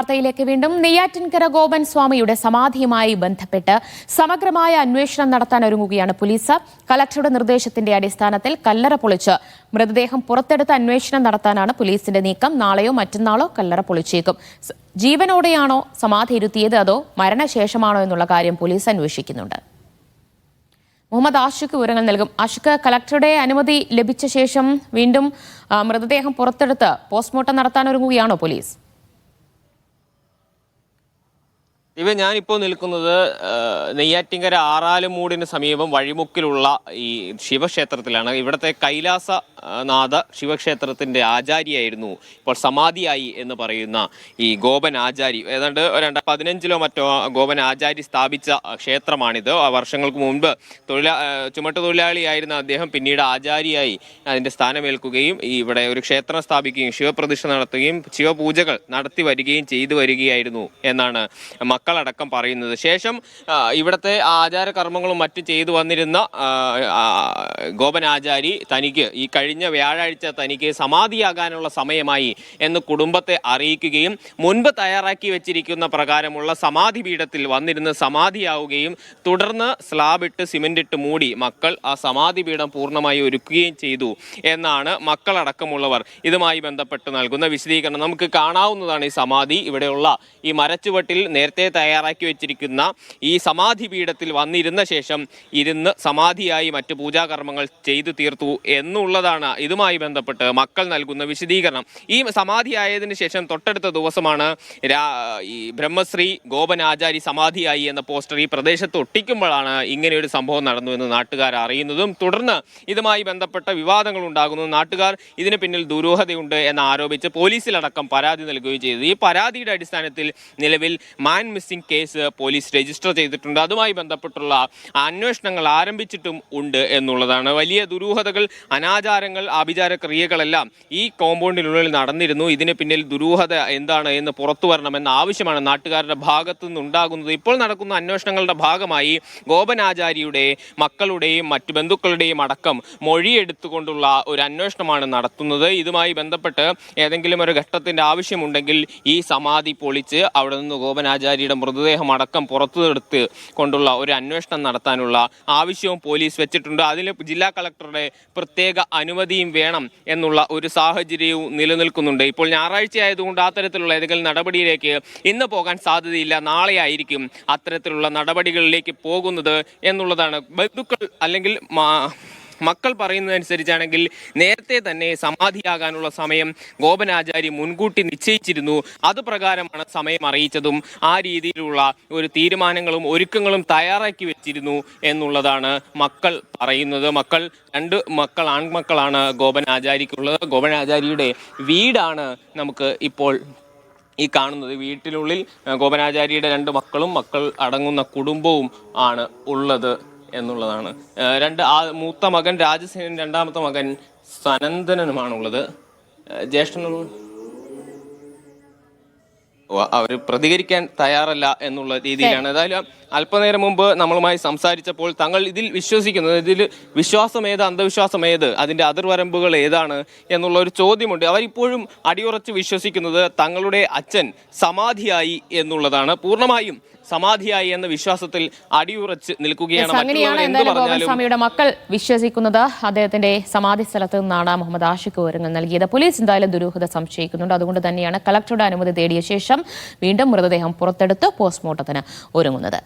വാർത്തയിലേക്ക് വീണ്ടും. നെയ്യാറ്റിൻകര ഗോപൻ സ്വാമിയുടെ സമാധിയുമായി ബന്ധപ്പെട്ട് സമഗ്രമായ അന്വേഷണം നടത്താൻ ഒരുങ്ങുകയാണ് പോലീസ്. കലക്ടറുടെ നിർദ്ദേശത്തിന്റെ അടിസ്ഥാനത്തിൽ കല്ലറ പൊളിച്ച് മൃതദേഹം പുറത്തെടുത്ത് അന്വേഷണം നടത്താനാണ് പോലീസിന്റെ നീക്കം. നാളെയോ മറ്റന്നാളോ കല്ലറ പൊളിച്ചേക്കും. ജീവനോടെയാണോ സമാധി ഇരുത്തിയത് അതോ മരണശേഷമാണോ എന്നുള്ള കാര്യം പോലീസ് അന്വേഷിക്കുന്നുണ്ട്. മുഹമ്മദ് ആഷിഖ് വിവരങ്ങൾ നൽകും. ആഷിഖ്, കലക്ടറുടെ അനുമതി ലഭിച്ച ശേഷം വീണ്ടും മൃതദേഹം പുറത്തെടുത്ത് പോസ്റ്റ്മോർട്ടം നടത്താൻ ഒരുങ്ങുകയാണോ പോലീസ്? ഞാനിപ്പോൾ നിൽക്കുന്നത് നെയ്യാറ്റിൻകര ആറാലുമൂടിന് സമീപം വഴിമുക്കിലുള്ള ഈ ശിവക്ഷേത്രത്തിലാണ്. ഇവിടുത്തെ കൈലാസനാഥ ശിവക്ഷേത്രത്തിൻ്റെ ആചാരിയായിരുന്നു ഇപ്പോൾ സമാധിയായി എന്ന് പറയുന്ന ഈ ഗോപൻ ആചാരി. ഏതാണ്ട് 2015 മറ്റോ ഗോപൻ ആചാരി സ്ഥാപിച്ച ക്ഷേത്രമാണിത്. വർഷങ്ങൾക്ക് മുൻപ് ചുമട്ടുതൊഴിലാളിയായിരുന്ന അദ്ദേഹം പിന്നീട് ആചാരിയായി അതിൻ്റെ സ്ഥാനമേൽക്കുകയും ഇവിടെ ഒരു ക്ഷേത്രം സ്ഥാപിക്കുകയും ശിവപ്രതിഷ്ഠ നടത്തുകയും ശിവപൂജകൾ നടത്തി വരികയും ചെയ്തു വരികയായിരുന്നു എന്നാണ് മക്കളടക്കം പറയുന്നത്. ശേഷം ഇവിടുത്തെ ആചാരകർമ്മങ്ങളും മറ്റും ചെയ്തു വന്നിരുന്ന ഗോപൻ ആചാരി തനിക്ക് ഈ കഴിഞ്ഞ വ്യാഴാഴ്ച തനിക്ക് സമാധിയാകാനുള്ള സമയമായി എന്ന് കുടുംബത്തെ അറിയിക്കുകയും മുൻപ് തയ്യാറാക്കി വെച്ചിരിക്കുന്ന പ്രകാരമുള്ള സമാധി പീഠത്തിൽ വന്നിരുന്ന് സമാധിയാവുകയും തുടർന്ന് സ്ലാബിട്ട് സിമെന്റിട്ട് മൂടി മക്കൾ ആ സമാധി പീഠം പൂർണ്ണമായി ഒരുക്കുകയും ചെയ്തു എന്നാണ് മക്കളടക്കമുള്ളവർ ഇതുമായി ബന്ധപ്പെട്ട് നൽകുന്ന വിശദീകരണം. നമുക്ക് കാണാവുന്നതാണ് ഈ സമാധി. ഇവിടെയുള്ള ഈ മരച്ചുവട്ടിൽ നേരത്തെ തയ്യാറാക്കി വെച്ചിരിക്കുന്ന ഈ സമാധി പീഠത്തിൽ വന്നിരുന്ന ശേഷം ഇരുന്ന് സമാധിയായി മറ്റു പൂജാകർമ്മങ്ങൾ ചെയ്തു തീർത്തു എന്നുള്ളതാണ് ഇതുമായി ബന്ധപ്പെട്ട് മക്കൾ നൽകുന്ന വിശദീകരണം. ഈ സമാധിയായതിനു ശേഷം തൊട്ടടുത്ത ദിവസമാണ് ഈ ബ്രഹ്മശ്രീ ഗോപൻ ആചാരി സമാധിയായി എന്ന പോസ്റ്റർ ഈ പ്രദേശത്ത് ഒട്ടിക്കുമ്പോഴാണ് ഇങ്ങനെയൊരു സംഭവം നടന്നു എന്ന് നാട്ടുകാർ അറിയുന്നതും തുടർന്ന് ഇതുമായി ബന്ധപ്പെട്ട വിവാദങ്ങൾ ഉണ്ടാകുന്നു. നാട്ടുകാർ ഇതിന് പിന്നിൽ ദുരൂഹതയുണ്ട് എന്ന് ആരോപിച്ച് പോലീസിലടക്കം പരാതി നൽകുകയും ചെയ്തു. ഈ പരാതിയുടെ അടിസ്ഥാനത്തിൽ നിലവിൽ man missing case police register ചെയ്തിട്ടുണ്ട്. അതുമായി ബന്ധപ്പെട്ടുള്ള അന്വേഷണങ്ങൾ ആരംഭിച്ചിട്ടും ഉണ്ട് എന്നുള്ളതാണ്. വലിയ ദുരൂഹതകൾ, അനാചാരങ്ങൾ, ആഭിചാര ക്രിയകളെല്ലാം ഈ കോമ്പൗണ്ടിനുള്ളിൽ നടന്നിരുന്നു. ഇതിന് പിന്നിൽ ദുരൂഹത എന്താണ് എന്ന് പുറത്തു വരണമെന്ന ആവശ്യമാണ് നാട്ടുകാരുടെ ഭാഗത്തു നിന്നുണ്ടാകുന്നത്. ഇപ്പോൾ നടക്കുന്ന അന്വേഷണങ്ങളുടെ ഭാഗമായി ഗോപൻ ആചാരിയുടെ മക്കളുടെയും മറ്റു ബന്ധുക്കളുടെയും അടക്കം മൊഴിയെടുത്തുകൊണ്ടുള്ള ഒരു അന്വേഷണമാണ് നടത്തുന്നത്. ഇതുമായി ബന്ധപ്പെട്ട് ഏതെങ്കിലും ഒരു ഘട്ടത്തിന്റെ ആവശ്യമുണ്ടെങ്കിൽ ഈ സമാധി പൊളിച്ച് അവിടെ നിന്ന് ഗോപൻ ആചാരിയുടെ മൃതദേഹം അടക്കം പുറത്തെടുത്ത് കൊണ്ടുള്ള ഒരു അന്വേഷണം നടത്താനുള്ള ആവശ്യവും പോലീസ് വെച്ചിട്ടുണ്ട്. അതിന് ജില്ലാ കളക്ടറുടെ പ്രത്യേക അനുമതിയും വേണം എന്നുള്ള ഒരു സാഹചര്യവും നിലനിൽക്കുന്നുണ്ട്. ഇപ്പോൾ ഞായറാഴ്ച ആയതുകൊണ്ട് അത്തരത്തിലുള്ള ഏതെങ്കിലും നടപടിയിലേക്ക് ഇന്ന് പോകാൻ സാധ്യതയില്ല. നാളെ ആയിരിക്കും അത്തരത്തിലുള്ള നടപടികളിലേക്ക് പോകുന്നത് എന്നുള്ളതാണ്. ബന്ധുക്കൾ അല്ലെങ്കിൽ മക്കൾ പറയുന്നതനുസരിച്ചാണെങ്കിൽ നേരത്തെ തന്നെ സമാധിയാകാനുള്ള സമയം ഗോപൻ ആചാരി മുൻകൂട്ടി നിശ്ചയിച്ചിരുന്നു. അത് പ്രകാരമാണ് സമയം അറിയിച്ചതും ആ രീതിയിലുള്ള ഒരു തീരുമാനങ്ങളും ഒരുക്കങ്ങളും തയ്യാറാക്കി വെച്ചിരുന്നു എന്നുള്ളതാണ് മക്കൾ പറയുന്നത്. രണ്ട് മക്കൾ ആൺമക്കളാണ് ഗോപൻ ആചാരിക്കുള്ളത്. ഗോപൻ ആചാരിയുടെ വീടാണ് നമുക്ക് ഇപ്പോൾ ഈ കാണുന്നത്. വീട്ടിനുള്ളിൽ ഗോപനാചാരിയുടെ 2 മക്കളും മക്കൾ അടങ്ങുന്ന കുടുംബവും ആണ് ഉള്ളത് എന്നുള്ളതാണ്. മൂത്ത മകൻ രാജസേനൻ, രണ്ടാമത്തെ മകൻ സനന്ദനുമാണുള്ളത്. ജ്യേഷ്ഠനും അവർ പ്രതികരിക്കാൻ തയ്യാറല്ല എന്നുള്ള രീതിയിലാണ്. ഏതായാലും അല്പനേരം മുമ്പ് നമ്മളുമായി സംസാരിച്ചപ്പോൾ തങ്ങൾ ഇതിൽ വിശ്വസിക്കുന്നത്, ഇതിൽ വിശ്വാസം ഏത്, അന്ധവിശ്വാസം ഏത്, അതിൻ്റെ അതിർവരമ്പുകൾ ഏതാണ് എന്നുള്ള ഒരു ചോദ്യമുണ്ട്. അവരിപ്പോഴും അടിയുറച്ച് വിശ്വസിക്കുന്നത് തങ്ങളുടെ അച്ഛൻ സമാധിയായി എന്നുള്ളതാണ്. പൂർണ്ണമായും സമാധിയായി എന്ന വിശ്വാസത്തിൽ അടിയുറച്ച് നിൽക്കുകയാണ്. സ്വാമിയുടെ മക്കൾ വിശ്വസിക്കുന്നത് അദ്ദേഹത്തിന്റെ സമാധി സ്ഥലത്ത് നിന്നാണ് മുഹമ്മദ് ആഷിഖ് വിവരങ്ങൾ നൽകിയത്. പോലീസ് എന്തായാലും ദുരൂഹത സംശയിക്കുന്നുണ്ട്. അതുകൊണ്ട് തന്നെയാണ് കളക്ടറുടെ അനുമതി തേടിയ ശേഷം വീണ്ടും മൃതദേഹം പുറത്തെടുത്ത് പോസ്റ്റ്മോർട്ടത്തിന് ഒരുങ്ങുന്നത്.